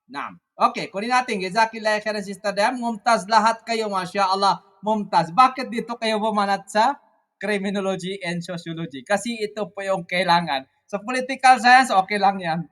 Naam. Okay, kunin natin. Jazakallah khairan Sister Dam. Mumtaz lahat kayo, Masya Allah. Mumtaz. Bakit dito kayo bumanat sa criminology and sociology? Kasi ito po yung kailangan. Sa political science, okay lang yan.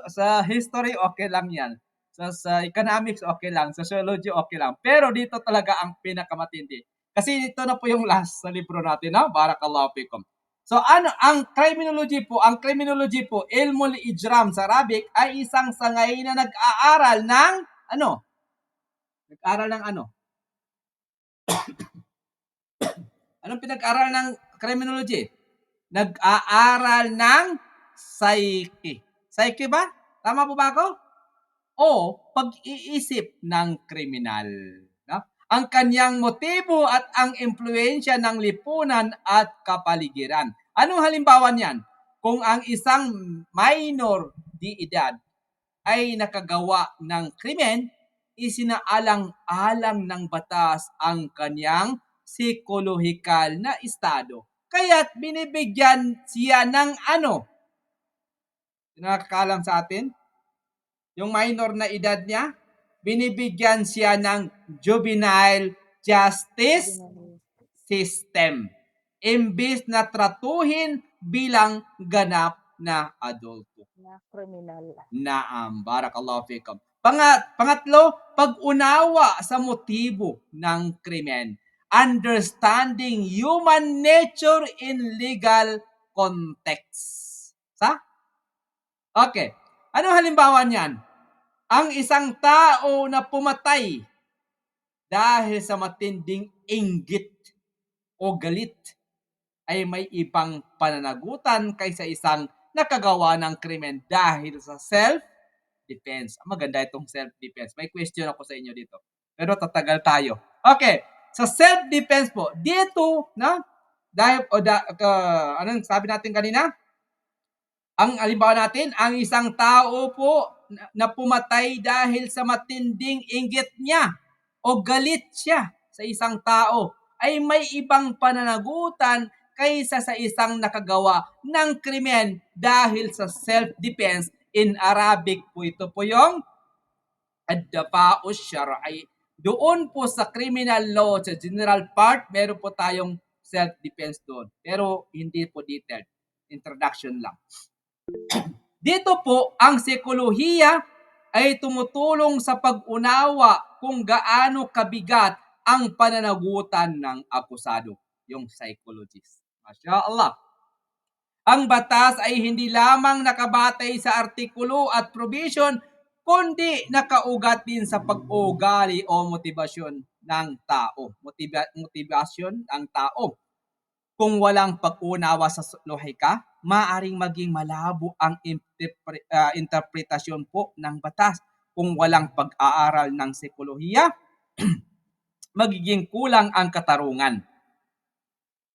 Sa history, okay lang yan. Sa economics, okay lang. Sa sociology, okay lang. Pero dito talaga ang pinakamatindi. Kasi ito na po yung last sa libro natin, no? Barakallahu fikum. So ano ang criminology po, ilmul ijram sa Arabic ay isang sangay na nag-aaral ng ano? Nag-aaral ng ano? Anong pinag-aaral ng criminology? Nag-aaral ng psyche. Psyche ba? Tama po ba ako? O pag-iisip ng kriminal. No? Ang kanyang motibo at ang impluensya ng lipunan at kapaligiran. Anong halimbawa niyan? Kung ang isang minor di edad ay nakagawa ng krimen, isinaalang-alang ng batas ang kanyang psikolohikal na estado. Kaya't binibigyan siya ng ano? Nakakaalam sa atin? Yung minor na edad niya, binibigyan siya ng juvenile justice system. Imbis na tratuhin bilang ganap na adulto. Na kriminal. Naam, barakallahu fikum. Pangatlo, pag-unawa sa motibo ng krimen. Understanding human nature in legal context. Okay. Anong halimbawa niyan? Ang isang tao na pumatay dahil sa matinding inggit o galit ay may ibang pananagutan kaysa isang nakagawa ng krimen dahil sa self-defense. Maganda itong self-defense. May question ako sa inyo dito. Pero tatagal tayo. Okay. Sa self-defense po, dito, na, dahil, anong sabi natin kanina? Ang halimbawa natin, ang isang tao po na pumatay dahil sa matinding inggit niya o galit siya sa isang tao ay may ibang pananagutan kaysa sa isang nakagawa ng krimen dahil sa self-defense. In Arabic po ito po yung ad-dafa'u syar'i. Doon po sa criminal law, sa general part, meron po tayong self-defense doon. Pero hindi po detailed. Introduction lang. Dito po, ang psikolohiya ay tumutulong sa pag-unawa kung gaano kabigat ang pananagutan ng akusado, yung psychologist. Masya Allah. Ang batas ay hindi lamang nakabatay sa artikulo at provision, kundi nakaugat din sa pag-ugali o motibasyon ng tao. Motivasyon ng tao. Kung walang pag-unawa sa lohika, maaring maging malabo ang interpretasyon po ng batas. Kung walang pag-aaral ng psikolohiya, magiging kulang ang katarungan.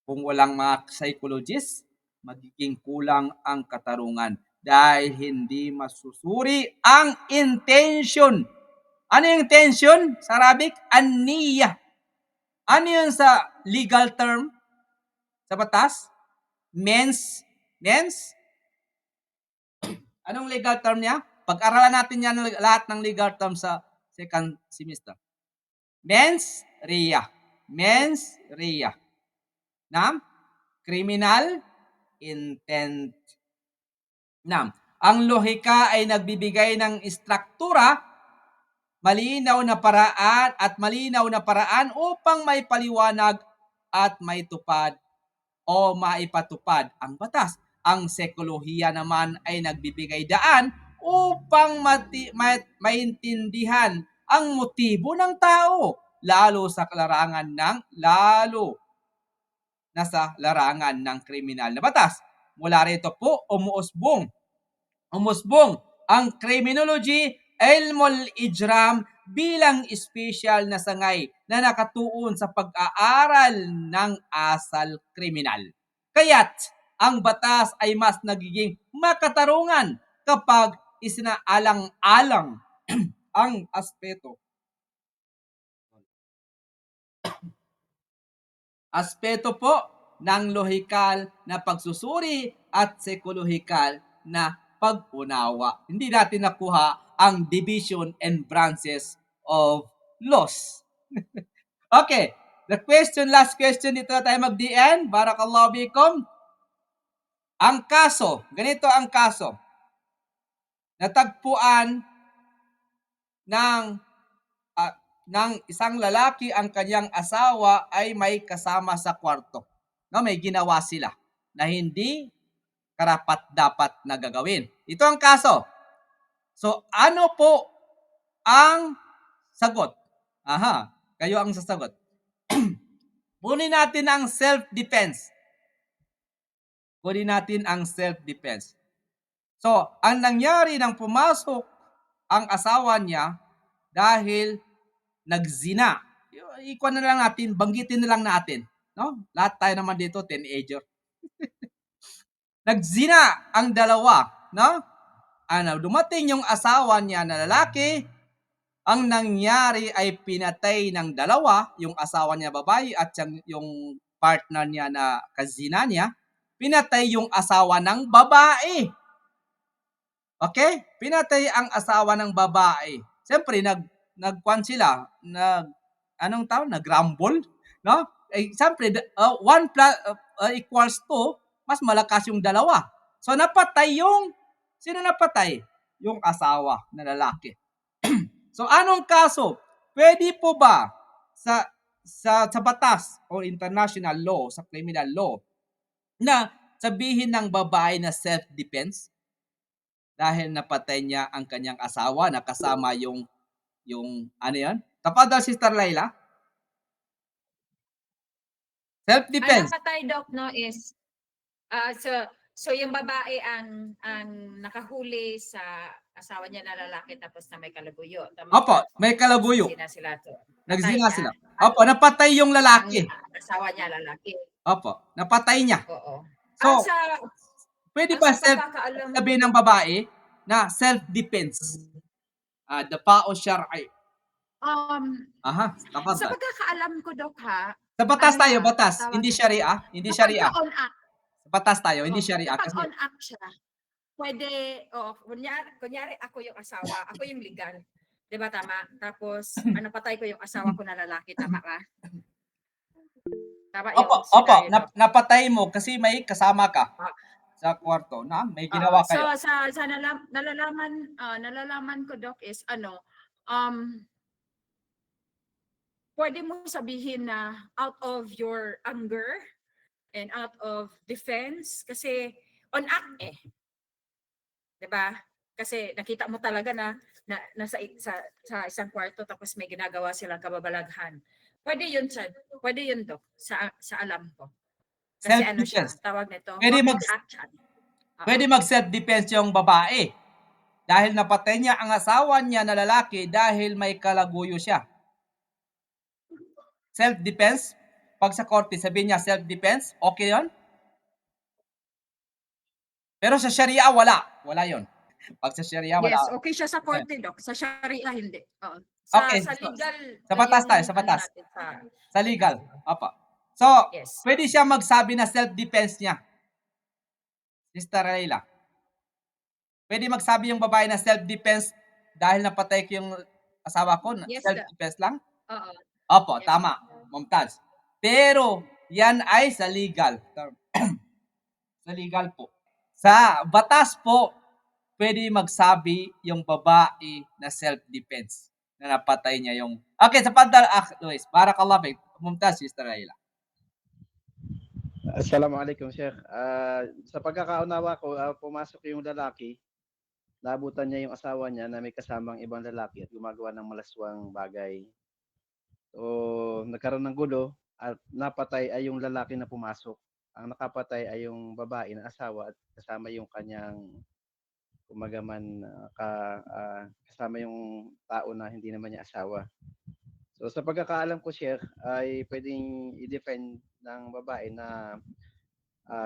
Kung walang mga psychologist, magiging kulang ang katarungan dahil hindi masusuri ang intention. Ano yung intention sa Arabic? An-niyah. Ano yun sa legal term sa batas? Mens. Anong legal term niya? Pag-aralan natin yan lahat ng legal term sa second semester. Mens rea. Nam? Criminal intent. Nam? Ang lohika ay nagbibigay ng istruktura, malinaw na paraan upang may paliwanag at may tupad o maipatupad ang batas. Ang psikolohiya naman ay nagbibigay daan upang maintindihan ang motibo ng tao, lalo na sa larangan ng kriminal na batas. Mula rito po, umusbong ang criminology, ilmul ijram, bilang espesyal na sangay na nakatuon sa pag-aaral ng asal kriminal. Kaya't ang batas ay mas nagiging makatarungan kapag isinaalang-alang ang aspeto po ng lohikal na pagsusuri at psikolohikal na pag-unawa. Hindi natin nakuha ang division and branches of laws. Okay, last question dito na tayo mag-DN. Barakallahu bikum. Ang kaso, ganito ang kaso. Natagpuan ng ng isang lalaki ang kanyang asawa ay may kasama sa kwarto. No, may ginawa sila na hindi karapat-dapat na gagawin. Ito ang kaso. So, ano po ang sagot? Aha, kayo ang sasagot. Kunin natin ang self-defense. Kunin natin ang self-defense. So, ang nangyari nang pumasok ang asawa niya dahil nagzina. Ikuan na lang natin, banggitin na lang natin, no? Lahat tayo naman dito teenager. Nagzina ang dalawa, no? Dumating yung asawa niya na lalaki, ang nangyari ay pinatay ng dalawa, yung asawa niya babae at yung partner niya na kazina niya, pinatay yung asawa ng babae. Okay? Pinatay ang asawa ng babae. Siyempre, nagkwan sila, nag-rumble, no? Siyempre, 1 equals 2, mas malakas yung dalawa. So, sino napatay? Yung asawa na lalaki. So, anong kaso? Pwede po ba sa batas o international law, sa criminal law, na sabihin ng babae na self-defense? Dahil napatay niya ang kanyang asawa na kasama yung ano yan? Tapada, Sister Laila? Ang Self-defense. napatay, Doc, no, is so yung babae ang nakahuli sa asawa niya na lalaki tapos na may kalaguyo. Tama Opo, ba? may kalaguyo. Nagsisina sila to. Nagzina sila. At Opo, napatay yung ang lalaki. asawa niya lalaki. Opo, napatay niya. Oo. So, Sa pwede ba pagkakaalam ko, sabihin ng babae na self-defense? Dafa'u syar'i. Aha, sa tafaddal. pagkakaalam ko, Doc, ha, Sa batas tayo, siya, batas. tawag Hindi nito, sharia, hindi kapag sharia. on act, Sa batas tayo, hindi sharia kapag kasi on act siya, pwede, kunyari ako yung asawa, ako yung legal. Di ba tama? Tapos, napatay ko yung asawa ko na lalaki, tama ba? Tama opo, yung opo, scenario, Doc. napatay mo kasi may kasama ka Ah, sa kwarto na may ginawa so kayo. sa nalalaman ko, Doc, is um pwede mo sabihin na out of your anger and out of defense kasi on act 'di ba? Kasi nakita mo talaga na nasa sa isang kwarto tapos may ginagawa silang kababalaghan. Pwede 'yun, Chad. Pwede 'yun, Doc, sa alam ko. Kasi ano siya, Self-defense. tawag nito, Pwede on mag act, Chad. Oo. pwede mag-self-defense yung babae dahil napatay niya ang asawa niya na lalaki dahil may kalaguyo siya. Self-defense, pag sa korte sabihin niya self-defense, okay 'yon? Pero sa Sharia wala, wala 'yon. Pag sa Sharia wala. Yes, okay siya sa korte, Doc. Sa Sharia hindi. Oo. Okay, Sa so, legal sa batas yung tayo, sa ano batas. natin sa Sa legal, opo. So, yes. pwede siya magsabi na self-defense niya, Sister Leila. Pwede magsabi yung babae na self-defense dahil napatay ko yung asawa ko, Yes, self-defense lang? oo. Opo, Yes. tama, Mumtaz. Pero, yan ay sa legal term. Sa legal po. Sa batas po, pwede magsabi yung babae na self-defense na napatay niya yung... Okay, sa Fadal Luis, barakallah fik. Mumtaz, Sister Leila. Assalamualaikum, Sheikh. Sa pagkakaunawa ko, pumasok yung lalaki, naabutan niya yung asawa niya na may kasamang ibang lalaki at gumagawa ng malaswang bagay. So, nagkaroon ng gulo at napatay ay yung lalaki na pumasok. Ang nakapatay ay yung babae na asawa at kasama yung kanyang kumagaman kasama yung tao na hindi naman niya asawa. So sa pagkakaalam ko, Sheikh, ay pwedeng i-defend ng babae na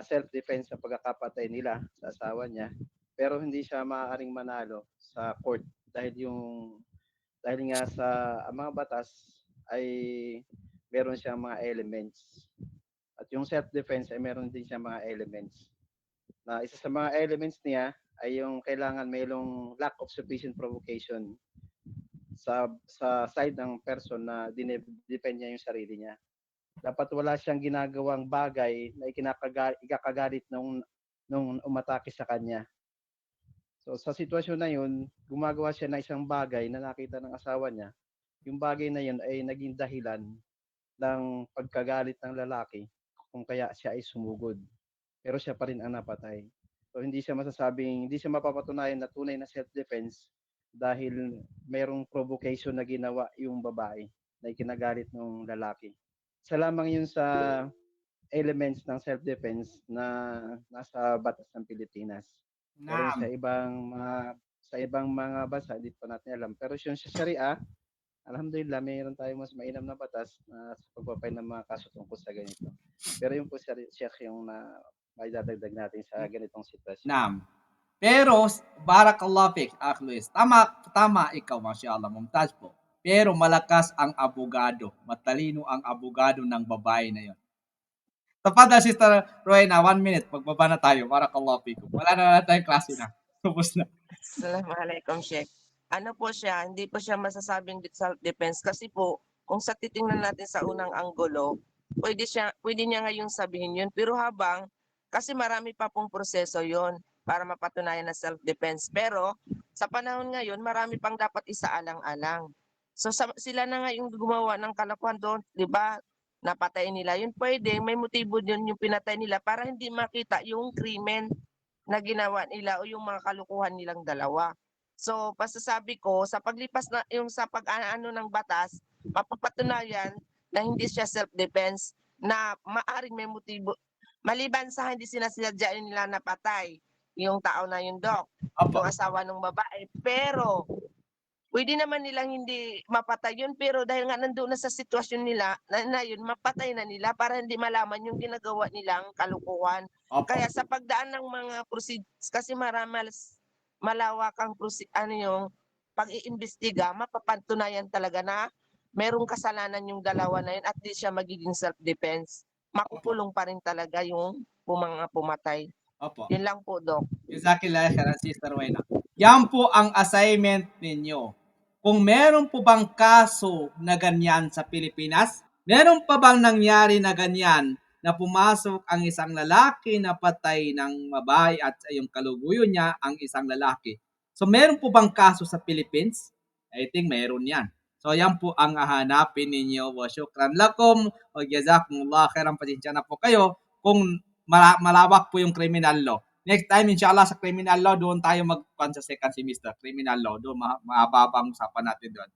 self-defense sa pagkakapatay nila sa asawa niya, pero hindi siya maaaring manalo sa court dahil nga sa mga batas ay meron siyang mga elements. At yung self-defense ay meron din siyang mga elements. Na isa sa mga elements niya ay yung kailangan mayroong lack of sufficient provocation sa side ng person na defend niya yung sarili niya. Dapat wala siyang ginagawang bagay na ikakagalit nung umatake sa kanya. So sa sitwasyon na yun, gumagawa siya ng isang bagay na nakita ng asawa niya. Yung bagay na yun ay naging dahilan ng pagkagalit ng lalaki kung kaya siya ay sumugod. Pero siya pa rin ang napatay. So hindi siya mapapatunayan na tunay na self-defense dahil merong provocation na ginawa yung babae na ikinagalit ng lalaki. Isa lamang yun sa elements ng self-defense na nasa batas ng Pilipinas. Pero Naam. sa ibang mga bansa, hindi pa natin alam. Pero yung sa Sharia, alhamdulillah, mayroon tayong mas mainam na batas na sa pagpapay ng mga kaso tungkol sa ganito. Pero yung po, Sheikh, yung may dadagdag natin sa ganitong sitwasyon. Naam. Pero barakallahu fik, Akh Luis. Tama, tama ikaw, mashallah, mumtaz po. Pero malakas ang abogado. Matalino ang abogado ng babae na 'yon. Tafadhal Sister Rowena, 1 minute, magbaba na tayo. Barakallahu fikum. Wala na tayong klase na. Tapos na. Assalamualaikum, Sheikh. Ano po siya, hindi po siya masasabing self-defense kasi po, kung sa titingnan natin sa unang anggulo, pwede niya ngayong sabihin yun. Pero kasi marami pa pong proseso yon para mapatunayan na self-defense. Pero sa panahon ngayon, marami pang dapat isaalang-alang. So sila na ngayon gumawa ng kalokohan doon, di ba? Napatay nila. Yun pwede, may motibo din yung pinatay nila para hindi makita yung krimen na ginawa nila o yung mga kalukuhan nilang dalawa. So, pasasabi ko, sa paglipas na yung sa pag-ano ng batas, mapapatunayan na hindi siya self-defense, na maaring may motibo. Maliban sa hindi sinasadya nila napatay yung tao na yun, Dok, Opo. yung asawa ng babae. Pero, pwede naman nilang hindi mapatay yun, pero dahil nga nandoon na sa sitwasyon nila, na yun, mapatay na nila para hindi malaman yung ginagawa nilang kalukuhan. Opo. Kaya sa pagdaan ng mga procedures, kasi malawak ang yung pag-iimbestiga, mapapatunayan talaga na merong kasalanan yung dalawa na yun at di siya magiging self-defense. Makukulong pa rin talaga yung mga pumatay. Opo. Yun lang po, Dok. Jazakallah khairan, Sister Rowena. Yan po ang assignment ninyo. Kung meron po bang kaso na ganyan sa Pilipinas, meron pa bang nangyari na ganyan na pumasok ang isang lalaki na patay ng babae at sa yung kaluguyo niya ang isang lalaki. So meron po bang kaso sa Philippines? I think meron yan. So yan po ang hahanapin ninyo. Wa syukran lakum wa jazakumullah khairan, pasensya na po kayo kung malawak po yung criminal law. Next time, inshallah, sa criminal law, doon tayo sa second semester. Criminal law, doon mababang usapan natin doon.